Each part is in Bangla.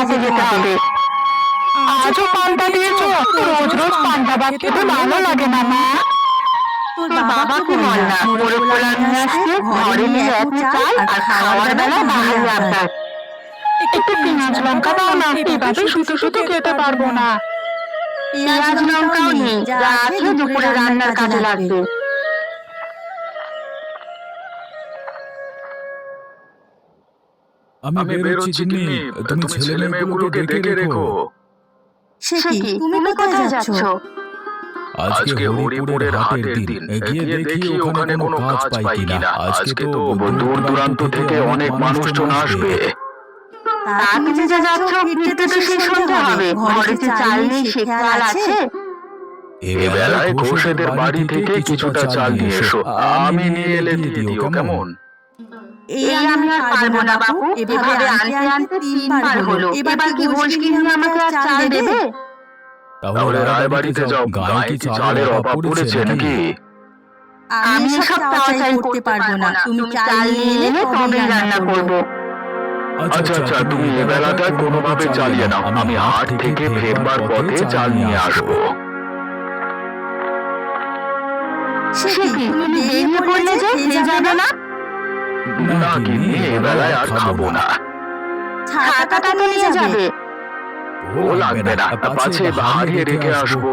কাজে যেতে হবে। আজও পান্তা দিয়েছো, রোজ রোজ পান্তা ভাত খেতে ভালো লাগে না মা। তোর বাবাকে বল না মোরগ পোলাও নিয়ে আসতে, ঘরে নিয়ে এত চাল আর খাওয়ার বেলা ভালো আবদার। একটু পেঁয়াজ লঙ্কা দাও না, এভাবে শুধু শুধু খেতে পারবো না। পেঁয়াজ লঙ্কাও নেই, যা আছে দুপুরে রান্নার কাজে লাগবে। আমি বেরোচ্ছি গিন্নি, তুমি ছেলে মেয়েগুলোকে দেখে রেখো। সে কি, তুমি কোথায় যাচ্ছ? আজকে হরিপুরের হাটের দিন, গিয়ে দেখি ওখানে কোনো কাজ পাই কিনা। আজকে তো দূর দূরান্ত থেকে অনেক মানুষজন আসবে। তা তুমি যে যাচ্ছ, ফিরতে তো শেষ সন্ধ্যা হবে। ঘরে যে চাল নেই সে খেয়াল আছে? এবেলায় ঘোষেদের বাড়ি থেকে কিছুটা চাল নিয়ে এসো, আমি নিয়ে এলে দিয়ে দিও কেমন? এই আমি আর পারবো না বাবু, এভাবে আনতে আনতে 3 বার হলো। এবার কি ঘোষ গিন্নি আমাকে আর চাল দেবে? তাহলে রায়বাড়িতে যাও, গায়ে কি চালের অভাব পড়েছে নাকি? আমি সব চাই করতে পারবো না। তুমি চাল নিয়ে এলে তবেই রান্না করবো। আচ্ছা, তুমি এবেলাটায় কোনোভাবে চালিয়ে নাও, আমি হাট থেকে ফেরবার পথে চাল নিয়ে আসবো। সে কি, তুমি বেরিয়ে পড়লে যে খেয়ে যাবে না? না গিন্নি, এবেলায় আর খাবো না। ছাতাটা নিয়ে যাবে? ও লাগবে না, পাছে হারিয়ে রেখে আসবো।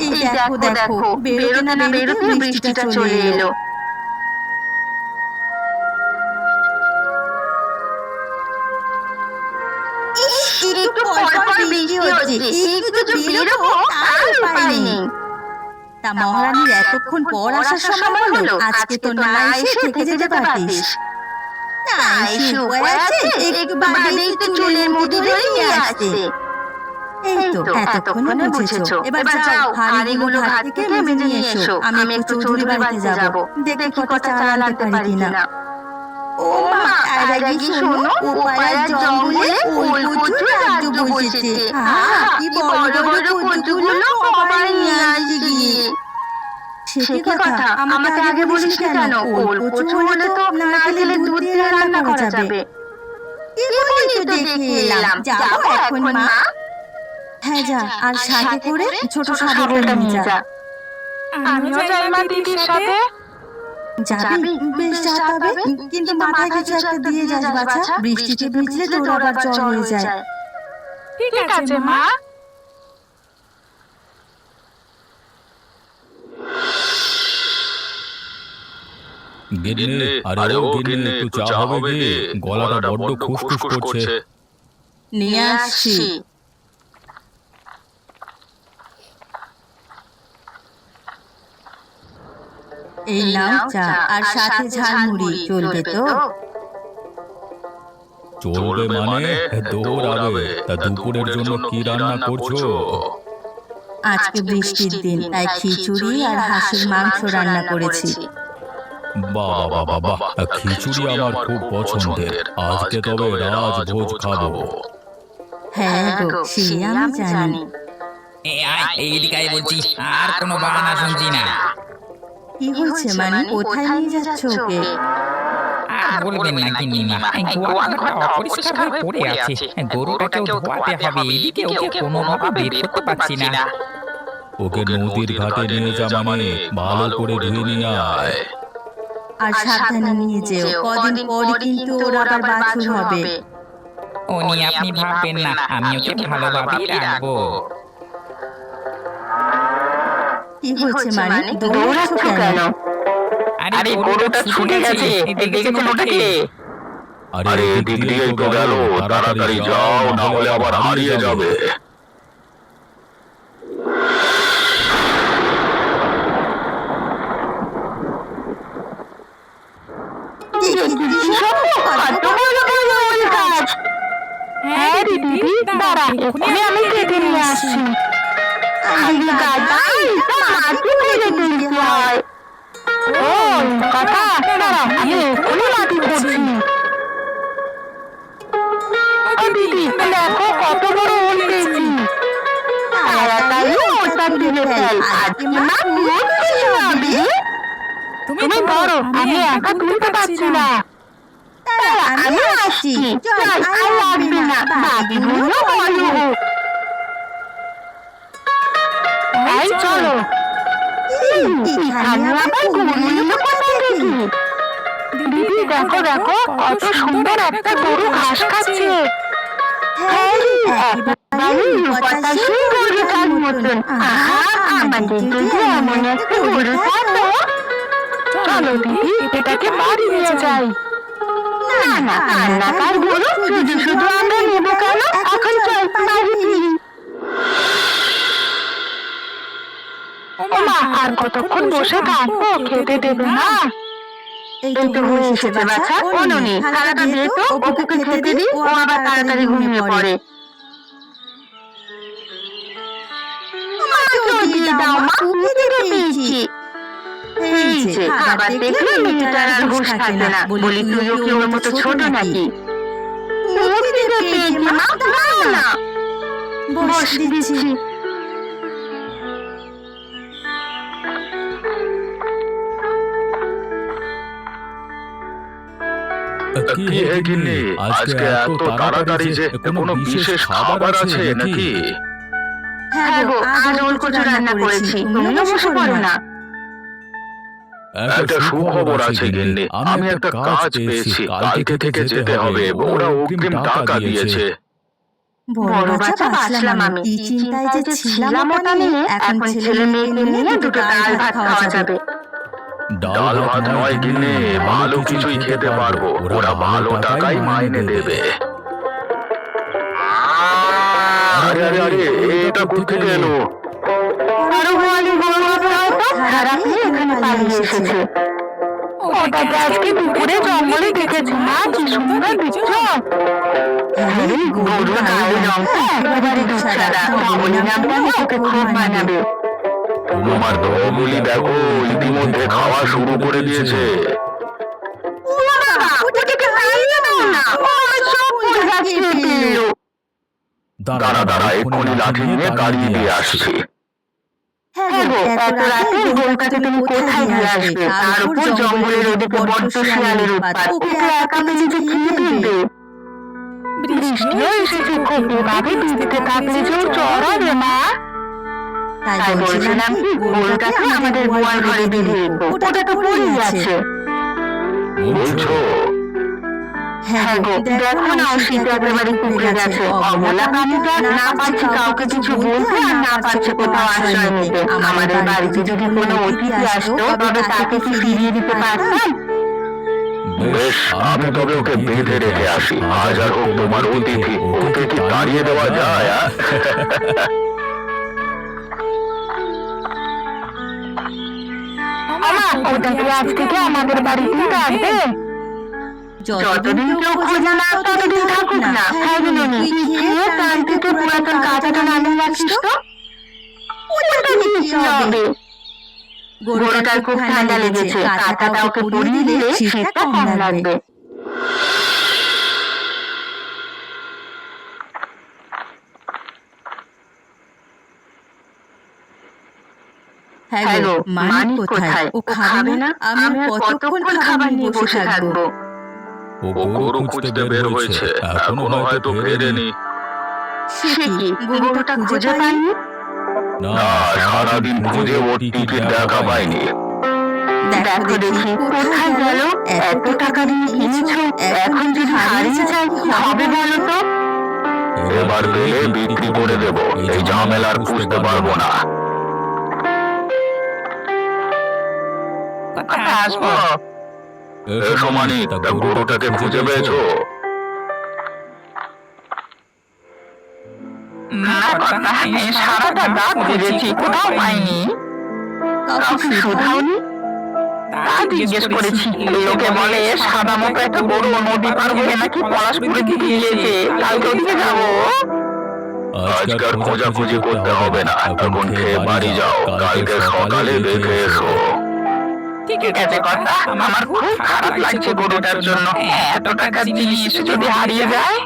এই দেখো দেখো, বেরোতে না বেরোতে বৃষ্টিটা চলে এলো। একটু পর বৃষ্টি হচ্ছে, একটু যে বেরোবো তার উপায় নেই। তা মহারানীর এতক্ষণ পর আসার সময় হলো, আজকে তো না এসে থেকে যেতে পারতিস। না এসে উপায় আছে, একটু বাদেই তো চুলের মুঠি ধরে নিয়ে আসতে। এই তো এতক্ষণে বুঝেছো। এবার যাও, হাঁড়িগুলো ঘাট থেকে মেজে নিয়ে এসো। আমি একটু চৌধুরী বাড়িতে যাবো, দেখি কটা চাল আনতে পারি কিনা। ও মা, তার আগে শোনো, ওপাড়ার জঙ্গলে ওই কচু রাজ্য বসেছে। কি বড় বড় কচুগুলো সবাই নিয়ে আসছে গিয়ে। সে কি কথা, আমাকে আগে বলিস কেন? ওল কচু হলে তো নারকেলের দুধ দিয়ে রান্না করা যাবে। কি বলি তো দেখে এলাম, যাবো এখন মা। হ্যাঁ যা, আর সাথে করে ছোট শাবলটা নিয়ে যা। আমিও যাই মা দিদির সাথে। যাবি? বেশ যা তবে, কিন্তু মাথায় কিছু একটা দিয়ে যাস বাছা, বৃষ্টিতে ভিজলে তোর আবার জ্বর হয়ে যায়। ঠিক আছে মা। গিন্নি, আরে ও গিন্নি, একটু চা হবে কি? গলাটা বড্ড খুশখুশ করছে। নিয়ে আসছি। এই নাও চা, আর সাথে ঝালমুড়ি, চলবে তো? চলবে মানে? দৌড়াবে। তা দুপুরের জন্য কি রান্না করছো? আজকে বৃষ্টির দিন, তাই খিচুড়ি আর হাঁসের মাংস রান্না করেছি। বাবা বাবা, খিচুড়ি আমার খুব পছন্দের। আজকে তবে রাজভোজ খাবো। হ্যাঁ গো, সে আমি জানি। এইদিকে বলছি, আর কোনো বাহানা শুনছি না। কি হয়েছে মানে, কোথায় নিয়ে যাচ্ছ ওকে? আর বলবেন না গিন্নিমা, গোয়ালঘরটা অপরিষ্কার হয়ে পড়ে আছে। গরুটাকেও ধোয়াতে হবে, এদিকে ওকে কোনোভাবে বের করতে পারছি না। ওকে নদীর ঘাটে নিয়ে যা, মানে ভালো করে ধুয়ে নিয়ে আয়। আর সাবধানে নিয়ে যেও, কদিন পর কিন্তু ওর আবার বাছুর হবে। ও নিয়ে আপনি ভাববেন না, আমি ওকে ভালোভাবেই রাখবো। কি হয়েছে মানে, দৌড়াচ্ছ কেন? আরে গরুটা ছুটে গেছে, দেখেছেন ওটাকে? আরে দিক দিয়েই তো গেল, তাড়াতাড়ি যাও, না হলে আবার হারিয়ে যাবে। হ্যাঁ দিদি, দাঁড়া, এক্ষুনি আমি কেটে নিয়ে আসছি। ও কথা, দাঁড়া, আমি এক্ষুনি মাটি করছি। দিদি দেখো কত বড় ওল পেয়েছি। তাড়াতাড়ি ওটা তুলে ফেল, আজকে মা খুব খুশি হবে। তুমি ধরো, আমি একা তুলতে পারছি না। দাঁড়া, আমি আসছি। চল, আর লাগবে না, বাকিগুলো বলো। এই চলো। এখানে আবার গরুগুলো কোথা থেকে? দিদি দেখো দেখো, কত সুন্দর একটা গরু ঘাস খাচ্ছে। হ্যাঁ রে, একেবারে রূপকথা সেই গরুটার মতন। আহা, আমাদের যদি এমন একটা গরু থাকতো। চলো দিদি, এটাকে বাড়ি নিয়ে যাই। না না, কান্নাকার গরু শুধু শুধু আমরা নেবো কেন? এখন চল, বাড়ি ফিরি। ওমা, আর কতক্ষণ বসে থাকবো? খেতে দেবে না? এই তো হয়ে এসেছে বাছা। ও ননি, থালাটা দিয়ে তো অপুকে খেতে দিই, ও আবার তাড়াতাড়ি ঘুমিয়ে পড়ে। দিয়ে দাও মা, খিদে পেয়েছি। এই যে খাবার দেখলে মেয়েটার আর হুঁশ থাকে না। বলি তুইও কি ওর মতো ছোট নাকি? খিদে পেয়েছে মা, দাও না। বস দিচ্ছি। কি হে গিন্নি, আজকে এত তাড়াতাড়ি যে কোনো বিশেষ খাবার আছে নাকি? হ্যাঁ গো, আজ ওলকচু রান্না করেছি। তুমিও বসে পড়ো না। একটা সুখবর আছে গিন্নি, আমি একটা কাজ পেয়েছি। কালকে থেকে যেতে হবে, ওরা অগ্রিম টাকা দিয়েছে। বড় বাচ্চা বাঁচলাম আমি। কি চিন্তায় যে ছিলাম ওটা নিয়ে। এখন ছেলে মেয়েকে নিয়ে দুটো ডাল ভাত খাওয়া যাবে। ডাল ভাত নয় গিন্নি, ভালো কিছুই খেতে পারবো। ওরা ভালো টাকাই মাইনে দেবে। আরে আরে আরে, এটা কোথেকে এলো? আরো বলি গরুটাও তো খারাপ নিয়ে এখানে পালিয়ে এসেছে। ওটাকে আজকে দুপুরে জঙ্গলে দেখেছি মা, কি সুন্দর দেখছো। আরে গরুর গায়ের রংটা একেবারে দুছাড়া। ধবলি নামটা ওকে খুব মানাবে। তোমার দলগুলি দেখো, ইতিমধ্যে খাওয়া শুরু করে দিয়েছে। ওটাকে খাইয়ে দাও না, ও আমার সব ফুল গাছ খেয়ে ফেললো। দাঁড়া দাঁড়া, এক্ষুনি লাঠি নিয়ে তাড়িয়ে দিয়ে আসছি। হ্যাঁ গো, এত রাতে গরুটাকে তুমি কোথায় নিয়ে আসবে? তার উপর জঙ্গলের ওদিকে বড্ড শিয়ালের উৎপাত। ওকে একা পেলে যে খেয়ে ফেলবে। বৃষ্টিও এসেছে খুব, এভাবে বৃষ্টিতে থাকলে যে চড়াবে মা। তাই বলছিলাম কি, গরুটাকে আমাদের গোয়াল ঘরে বেঁধে রেখো। ওটা তো পড়েই আছে। বলছো? হ্যাঁ গো, দেখো না, ও শীতে একেবারে পুড়ে গেছে। অবলা প্রাণীটা না পারছে কাউকে কিছু বলতে, আর না পারছে কোথাও আশ্রয় নিতে। আমাদের বাড়িতে যদি কোনো অতিথি আসতো, তবে তাকে কি ফিরিয়ে দিতে পারতাম? বেশ, আমি তবে ওকে বেঁধে রেখে আসি। আজ আর হোক তোমার অতিথি, ওকে কি তাড়িয়ে দেওয়া যায়? আমা, ওটাকে আজ থেকে আমাদের বাড়িতেই থাকবে। যতদিন কেউ খোঁজে না, ততদিন থাকুক না। হ্যাঁ গো ননি, তুই খেয়ে তার থেকে পুরাতন কাঁচাটা নামিয়ে রাখিস তো। ওটা দিয়ে কি হবে? গরুটার খুব ঠান্ডা লেগেছে, কাঁচাটা ওকে পরিয়ে দিলে শীতটা কম লাগবে। হ্যাঁ গো, মানিক কোথায়? ও খাবে না? আমি আর কতক্ষণ খাবার নিয়ে বসে থাকবো? ও গরু খুঁজতে বের হয়েছে, এখনো হয়তো ফেরেনি। সে কি, গরুটা খুঁজে পাইনি? না, সারাদিন খুঁজে ওর টিকিট দেখা পাইনি। দেখো দেখি কোথায় গেল? এত টাকা দিয়ে কিনেছো, এখন যদি হারিয়ে যায় কি হবে বলো তো? এবার পেলে বিক্রি করে দেব, এই ঝামেলার খুঁজতে পারবো না। আসবো। এসো মানিক, তা গরুটাকে খুঁজে পেয়েছো? না কথা, এই সারাটা রাত খুঁজেছি, কোথাও পাইনি। কাউকে শোধাওনি? তা জিজ্ঞেস করেছি, লোকে বলে সাদা মুখে একটা গরু নদী পার হয়ে নাকি পলাশপুরে দিয়ে গিয়েছে। কালকে ওদিকে যাবো। আজকাল খোঁজাখুঁজি করতে হবে না, এখন খেয়ে বাড়ি যাও, কালকে সকালে দেখে এসো। ঠিক আছে কথা, আমার খুব খারাপ লাগছে গরুটার জন্য। এত টাকার জিনিস যদি হারিয়ে যায়।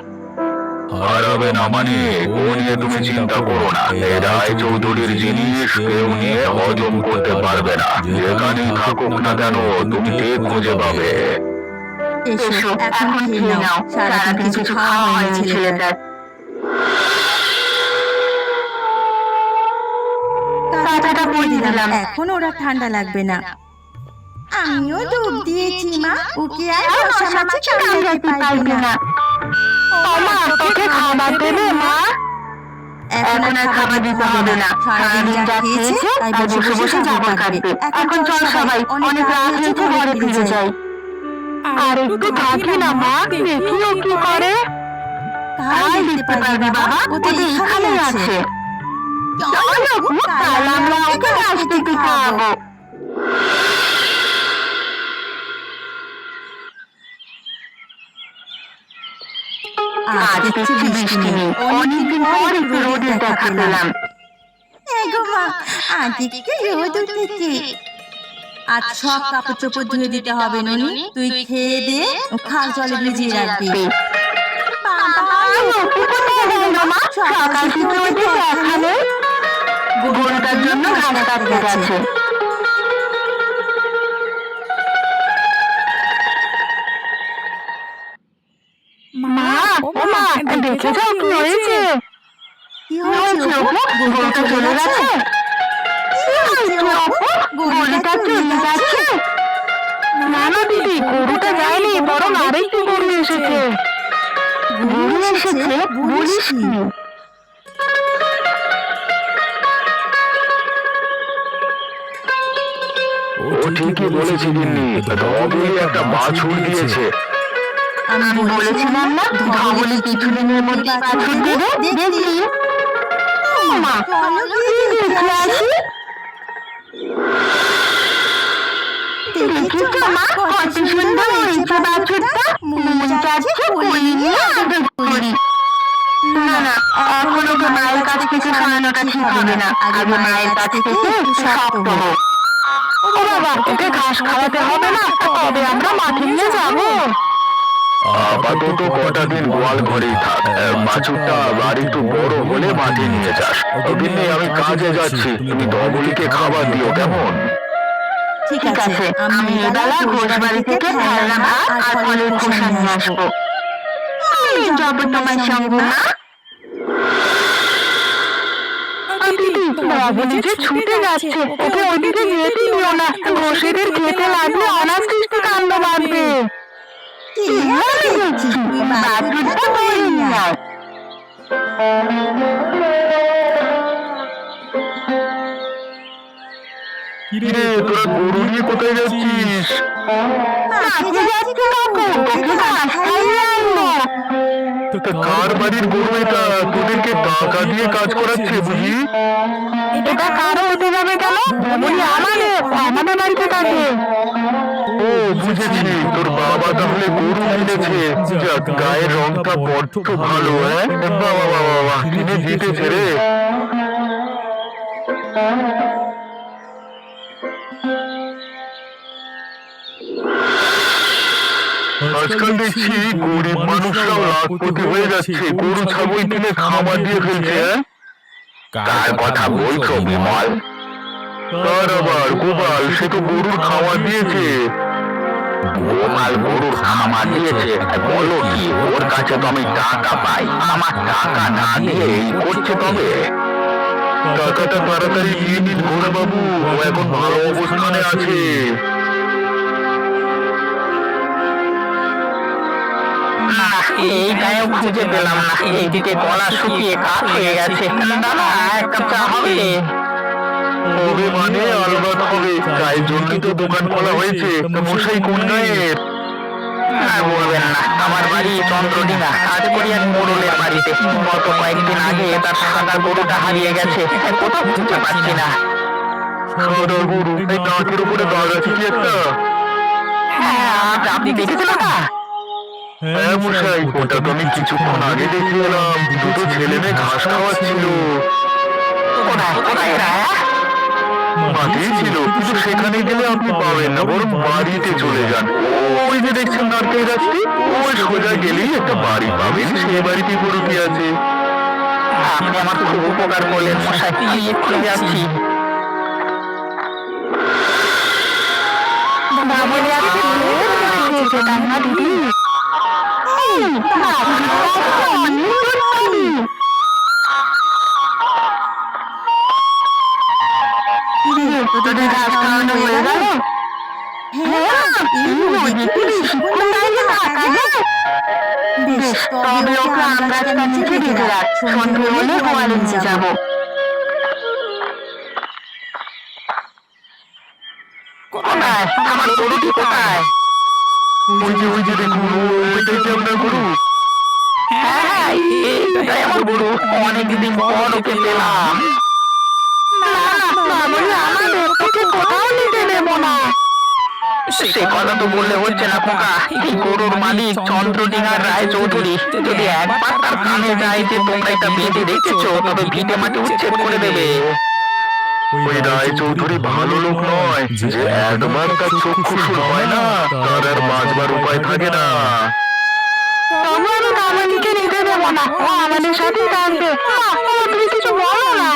হারাবে না মানে ও নিয়ে তুমি চিন্তা করো না। এই রায়চৌধুরীর জিনিস কেউ নিয়ে হজম করতে পারবে না। যেখানেই থাকুক না কেন তুমি ঠিক খুঁজে পাবে। এসো এখন খেয়ে নাও, সারাদিন কিছু খাওয়া হয়নি ছেলেটার। কাঁথাটা পরিয়ে দিলাম, এখন ওরা ঠান্ডা লাগবে না। আমিও ডুব দিয়েছি মা, ওকে আর বসা মাছে কামড়াতে পারবে না। মা তোকে খাবার দেবে মা? এখন আর খাবার দিতে হবে না, সারাদিন যা খেয়েছে তাই বসে বসে জামা কাটবে। এখন চল সবাই, অনেক রাত হয়েছে, ঘরে ফিরে যাই। আর একটু থাকি না মা, দেখিও কি করে। কাল দেখতে পারবে বাবা, ও তো এখানে আছে। চলো, কাল আমরা ওকে ঘাস দিতে খাওয়াবো। আজ দেখছি বৃষ্টি নেই, অনেকদিন পর একটু রোদের দেখা পেলাম। এগো মা, আজ একটু রোদ উঠেছে। আজ সব কাপড় চোপড় ধুয়ে দিতে হবে ননি, তুই খেয়ে দে, খাল জলে ভিজিয়ে রাখবি। সকাল থেকে ওদের দেখা নেই, গরুটার জন্য ঘাস কাটতে গেছে। মা ও মা, দেখেছো কি হয়েছে? কি হয়েছে অপু? গরুটা চলে গেছে? কি হয়েছে অপু? গরুটা চলে যাচ্ছে? না না দিদি, গরুটা যায়নি, বরং আরেকটি গরু এসেছে। গরু এসেছে? বলিস কি? ও ঠিকই বলেছে গিন্নি, রবি একটা বাছুর দিয়েছে। আমি বলেছিলাম না, ধবলি কিছুদিনের মধ্যে বাছুর দেবে, দেখলি? মা, চলো গিয়ে দেখে আসি। দেখেছো মা, কত সুন্দর হয়েছে বাছুরটা? মন চাচ্ছে কোলে নিয়ে আদর করি। না না, এখন ওকে মায়ের কাছ থেকে খাওয়ানোটা ঠিক হবে না, আগে মায়ের কাছ থেকে একটু শক্ত হোক। ও বাবা, ওকে ঘাস খাওয়াতে হবে না, তবে আমরা মাঠে নিয়ে যাবো। আপাতত কটা দিন গোয়াল ঘরেই থাক, বাছুরটা আর একটু বড় হলে মাঠে নিয়ে যাস। গিন্নি আমি কাজে যাচ্ছি, তুমি ধবলিকে খাবার দিও কেমন? ঠিক আছে, আমি এবেলা ঘোষবাড়ি থেকে খেলনা ভাত আর ফলের খোসা নিয়ে আসবো। আমি যাবো তোমার সঙ্গে মা। দিদি, ধবলি যে ছুটে যাচ্ছে, ওকে ওইদিকে যেতে দিও না, ঘোষেদের খেতে লাগলে অনাবৃষ্টি কাণ্ড বাঁধবে। ঠিক আছে, দেখছি, তুই বাছুরটা ধরে নিয়ে আয়। কিরে তোরা গরু নিয়ে কোথায় যাচ্ছিস? মাঠে যাচ্ছি কাকু, ওকে ঘাস খাইয়ে আনবো। তা কার বাড়ির গরু এটা? তোদেরকে টাকা দিয়ে কাজ করাচ্ছে বুঝি? এটা কারো হতে যাবে কেন? বলি আমাদের বাড়িতে থাকে। ও বুঝেছি, তোর বাবা তাহলে গরু কিনেছে। যাক, গায়ের রংটা বড্ড ভালো। বাবা বাবা বাবা, কিনে জিতেছে রে। আজকাল দেখছি গরিব মানুষরাও লাখপতি হয়ে যাচ্ছে, গরু ছাগল কিনে খাবার দিয়ে ফেলছে। কার কথা বলছো বিমল? কার আবার? গোপাল, সে তো গরুর খাবার দিয়েছে। গোপাল গরুর খাবার দিয়েছে? বলো কি, ওর কাছে তো আমি টাকা পাই, আমার টাকা না দিয়ে এই করছে। তবে টাকাটা তাড়াতাড়ি নিয়ে নিন ঘোড়া বাবু, ও এখন ভালো অবস্থানে আছে। এই গায়েও খুঁজে পেলাম না, এইদিকে গলা শুকিয়ে কাঠ হয়ে গেছে। দাদা, এক কাপ চা হবে? হবে মানে আলবাত হবে, চায়ের জন্যই তো দোকান খোলা হয়েছে। তা মশাই কোন গায়ের? আর বলবেন না, আমার বাড়ি চন্দ্রডিঙ্গা, কাজকরিয়ার মোড়লের বাড়িতে। গত কয়েকদিন আগে তার সাদা গরুটা হারিয়ে গেছে, কোথাও খুঁজে পাচ্ছি না। সাদা গরু? এই নাকের উপরে দাগ আছে কি একটা? হ্যাঁ, আপনি দেখেছেন ওটা? হ্যাঁ মশাই, ওটা তো আমি কিছুক্ষণ আগে দেখে এলাম। দুটো ছেলে মেয়ে ঘাস খাওয়াচ্ছিল। কোথায় কোথায় এরা? মাঠেই ছিল, কিন্তু সেখানে গেলে আপনি পাবেন না, বরং বাড়িতে চলে যান। ওই যে দেখছেন নারকেল গাছটি, ওই সোজা গেলেই একটা বাড়ি পাবেন সে বাড়িতে গরুটি আছে। আপনি আমার খুব উপকার করলেন মশাই, আমি এক্ষুনি যাচ্ছি। বাবুলি আজকে খুব খেয়েছে তাই না দিদি? তোদের ঘাস খাওয়ানো হয়ে গেল? বেশ, তবে ওকে আম গাছটা নিচে বেঁধে রাখ, সন্ধে হলে গোয়ালে নিয়ে যাবো। কোথায় আমার গরুটি কোথায়? ওই যে দেখুন, ওইটাই কি আপনার গরু? হ্যাঁ, এটাই আমার গরু। অনেকদিন পর ওকে পেলাম। সে কথা তো বললে হচ্ছে না খোকা। এই গরুর মালিক চন্দ্রডিঙ্গার রায় চৌধুরী যদি একবার তার কানে যায় যে তোমরা এটা বেঁধে রেখেছো, তবে ভিটে মাটি উচ্ছেদ করে দেবে। ওই রায় চৌধুরী ভালো লোক নয়, যে একবার তার চক্ষু শুল হয় না তার আর বাঁচবার উপায় থাকে না। আমার কামানিকে নিতে দেবো না, ও আমাদের সাথেই থাকবে। তুমি কিছু বলো না।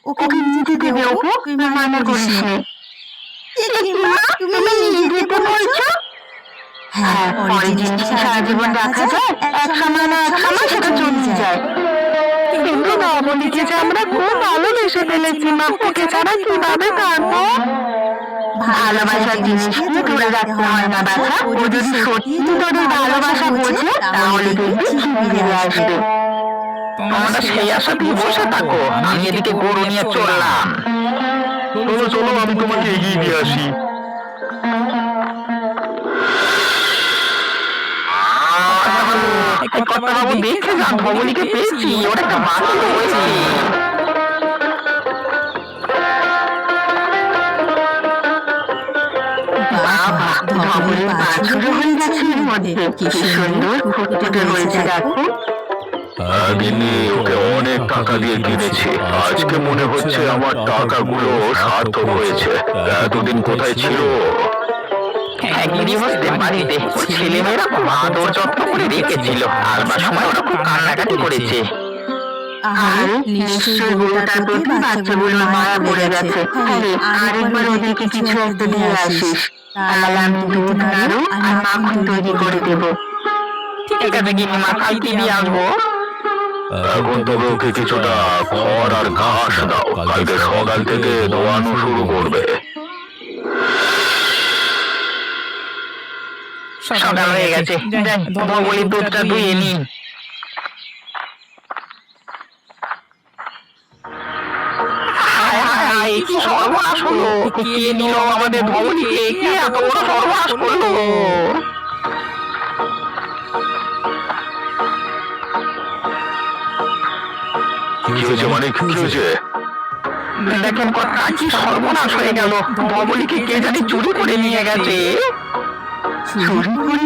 ওকে যেতে দেবে ওকে, তুই মানা করিস নে। তুমি যেতে বলছো? হ্যাঁ, পরে জিনিস সারা জীবন রাখা যায়, এক সময় না এক সময় সেটা চলে যায়। কিন্তু নবনীকে যে আমরা খুব ভালোবেসে ফেলেছি মা, ওকে ছাড়া কিভাবে থাকবো? ভালোবাসার জিনিসকে ধরে রাখতে হয় না বাছা। ও যদি সত্যি তোদের ভালোবাসা বোঝে তাহলে দেখবি ঠিক ফিরে আসবে। তোমরা সেই আশাতেই বসে থাকো, আমি এদিকে গরু নিয়ে চললাম। চলো চলো, আমি তোমাকে এগিয়ে দিয়ে আসি। কর্তাবাবু দেখে যান, ধবলিকে পেয়েছি, ওর একটা বাছুর হয়েছে। বাবা, ধবলির বাছুর হয়ে গেছে এর মধ্যে। কি সুন্দর ফুটফুটে হয়েছে দেখো। গিন্নি, ওকে অনেক টাকা দিয়ে কিনেছি। আজকে মনে হচ্ছে আমার টাকাগুলো সার্থক হয়েছে। এতদিন কোথায় ছিল? গিরিবস্তের বাড়িতে ওর ছেলেমেয়েরা খুব আদর যত্ন করে রেখেছিল। আসবার সময় ওরা খুব কান্নাকাটি করেছে। আর নিশ্চয়ই গরুটার প্রতি বাচ্চাগুলোর মায়া পড়ে গেছে। আরেকবার ওদেরকে কিছু একটা দিয়ে আসিস, তাহলে আমি দুধ নাড়ু আর মাখন তৈরি করে দেবো। ঠিক আছে গিন্নিমা, কালকে দিয়ে আসবো। এখন তবে ওকে কিছুটা খড় আর ঘাস দাও, কালকে সকাল থেকে দোয়ানো শুরু করবে। সকাল হয়ে গেছে, ধবলির দুধটা দুইয়ে নি। কি সর্বনাশ হলো! কে নিল আমাদের ধবলিকে? কে এত বড় সর্বনাশ করলো? কি হয়েছে মানিক, কি হয়েছে? দেখেন কর্তা, কি সর্বনাশ হয়ে গেল! ধবলিকে কে জানি চুরি করে নিয়ে গেছে। চুরি করে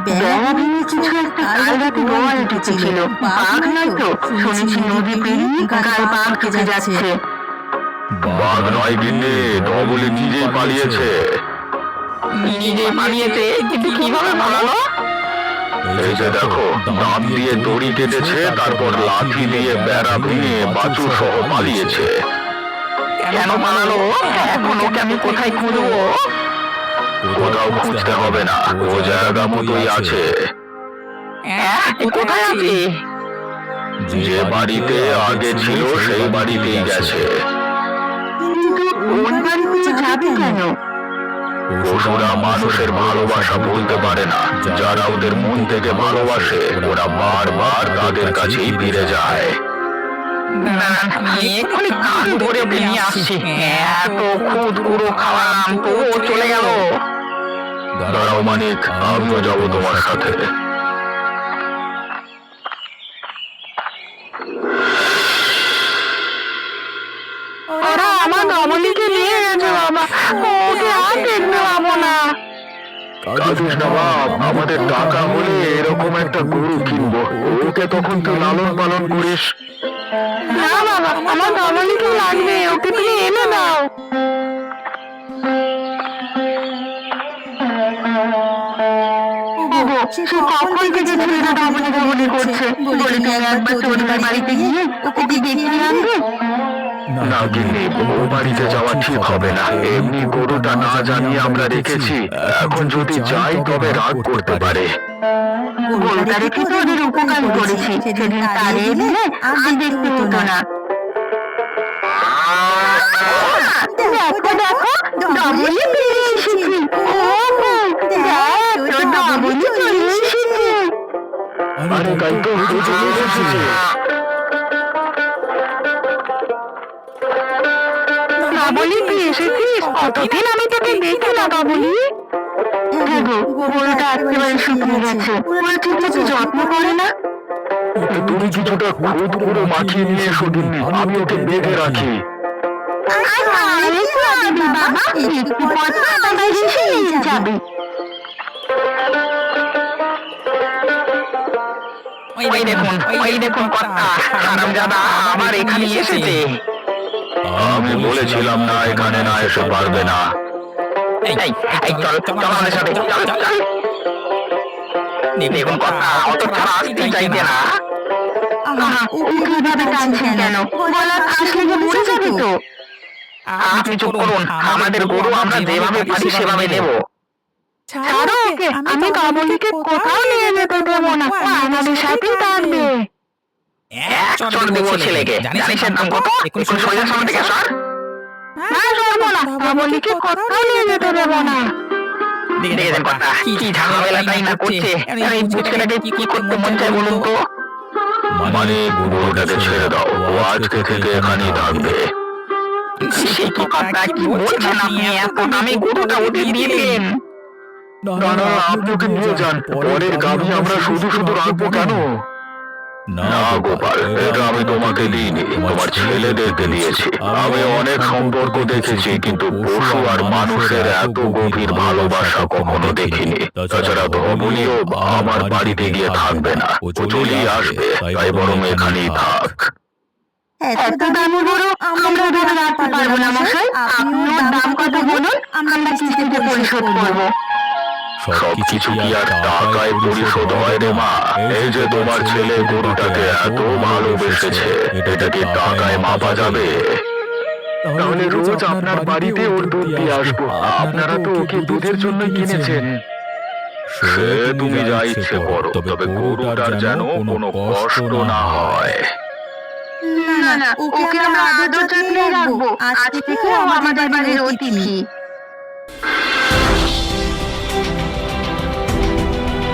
বেড়া ভেঙে কিছু একটা কাল রাতে গোয়াল উঠেছিল। বাঘ নয়তো, শুনেছি নদী পেরিয়ে গায়ে বাঘ কেটে যাচ্ছে। বাঘ নয় গিন্নি, ধবলি নিজেই পালিয়েছে। নিজেই পালিয়েছে? কিন্তু কিভাবে পালালো? এই যে দেখো, দাঁত দিয়ে দড়ি কেটেছে, তারপর লাঠি দিয়ে বেড়া ভেঙে বাছুর সহ পালিয়েছে। কেন পালালো? এখন ওকে আমি কোথায় খুঁজবো? কোথাও খুঁজতে হবে না, ও জায়গা মতোই আছে। কোথায় আছে? যে বাড়িতে আগে ছিল সেই বাড়িতেই গেছে। ওই বাড়িতে যাবে কেন? পশুরা মানুষের ভালোবাসা বলতে পারে না। যারা ওদের মন থেকে ভালোবাসে ওরা বারবার তাদের কাছেই ফিরে যায়। আমি এক্ষুনি কান ধরে ওকে নিয়ে আসছি। এত খুদ গুঁড়ো খাওয়ালাম তো ও চলে গেল। দাঁড়াও মানিক, আমিও যাবো তোমার সাথে। ওরা আমার ধবলিকে নিয়ে গেছে বাবা, ওকে আর দেখতে পাবো না। কাঁদিস না বাপ, আমাদের টাকা হলে এরকম একটা গরু কিনবো, ওকে তখন তুই লালন পালন করিস। না বাবা, আমার ধবলিকে লাগবে, ওকে তুমি এনে দাও। ওগো, সে কখন থেকে ছেলেটা ডাবলি করছে। বলি তুমি একবার চোরের বাড়িতে গিয়ে ওকে দেখিয়ে আনবে। না গিন্নি, ও বাড়িতে যাওয়া ঠিক হবে না। এমনি গরুটা না জানিয়ে আমরা রেখেছি, এখন যদি যাই তবে রাগ করতে পারে। গরুটা রেখে তো ওদের উপকার করেছি, সেদিন তাড়িয়ে দিলে আর দেখতে হতো না। দেখো দেখো, ডাবলি ফিরে এসেছে। দেখ, তোর ডাবলি চলে এসেছে। আরে তাই তো, ও চলে এসেছে। ডাবলি তুই এসেছিস? কতদিন আমি তোকে দেখি না ডাবলি। হ্যাঁ গো, গরুটা একেবারে শুকিয়ে গেছে। ওরা ঠিক মতো যত্ন করে না। তুমি কিছুটা খুদ করে মাখিয়ে নিয়ে এসো গিন্নি, আমি ওকে বেঁধে রাখি। বাবা, একটু পর তো আমাদের এসেই যাবে। ওই দেখুন কর্তা, হারামজাদা আবার এখানে এসেছে। আমি বলেছিলাম না এখানে না এসে পারবে না। এই চল আমাদের সাথে, চল। দেখুন কর্তা, অত ছাড়া আসতে চাইবে না। ওকে এভাবে টানছেন কেন? গলার ফাঁস লেগে মরে যাবে তো। আপনি চুপ করুন, আমাদের গরু আমরা যেভাবে পারি সেভাবে নেব। ছাড়ো ওকে, আমি ডাবলিকে কোথাও নিয়ে যেতে দেবো না। ও আমাদের সাথেই থাকবে। চল দেবো ছেলেকে, জানিস এর দাম কত? এখন সোজা সামনে থেকে সর। না সরবো না, ডাবলিকে কোথাও নিয়ে যেতে দেবো না। দেখেছেন কর্তা, কি ঝামেলাটাই না করছে। আরে এই ছেলেটাকে কি করতে মন চায় বলুন তো? মানে গরুটাকে ছেড়ে দাও, ও আজকে থেকে এখানেই থাকবে। সে কি কর্তা, কি বলছেন আপনি? এত দামি গরুটা ওদের দিয়ে দিলেন। না না, আপনি ওকে নিয়ে যান। পরের গাভী আমরা শুধু শুধু রাখবো কেন? না গোপাল, এটা আমি তোমাকে দিইনি, তোমার ছেলেদেরকে দিয়েছি। আমি অনেক সম্পর্ক দেখেছি, কিন্তু পশু আর মানুষের এত গভীর ভালোবাসা কখনো দেখিনি। তাছাড়া ধবলিও আমার বাড়িতে গিয়ে থাকবে না, ও চলেই আসবে। তাই বরং এখানেই থাক। এত দামি গরু আমরা ধরে রাখতে পারবো না মশাই। আপনি ওর দাম কত বলুন, আমরা কিস্তিতে পরিশোধ করবো। সবকিছু কি আর টাকায় পরিশোধ হয় রে মা? এই যে তোমার ছেলে গরুটাকে এত ভালোবেসেছে, এটা কি টাকায় মাপা যাবে? তাহলে রোজ আপনার বাড়িতে ওর দুধ দিয়ে আসবো। আপনারা তো ওকে দুধের জন্য কিনেছেন। সে তুমি যা ইচ্ছে করো, তবে গরুটার যেন কোনো কষ্ট না হয়। না না, ওকে আমরা আদর যত্নে রাখবো। আজ থেকে ও আমাদের বাড়ির অতিথি।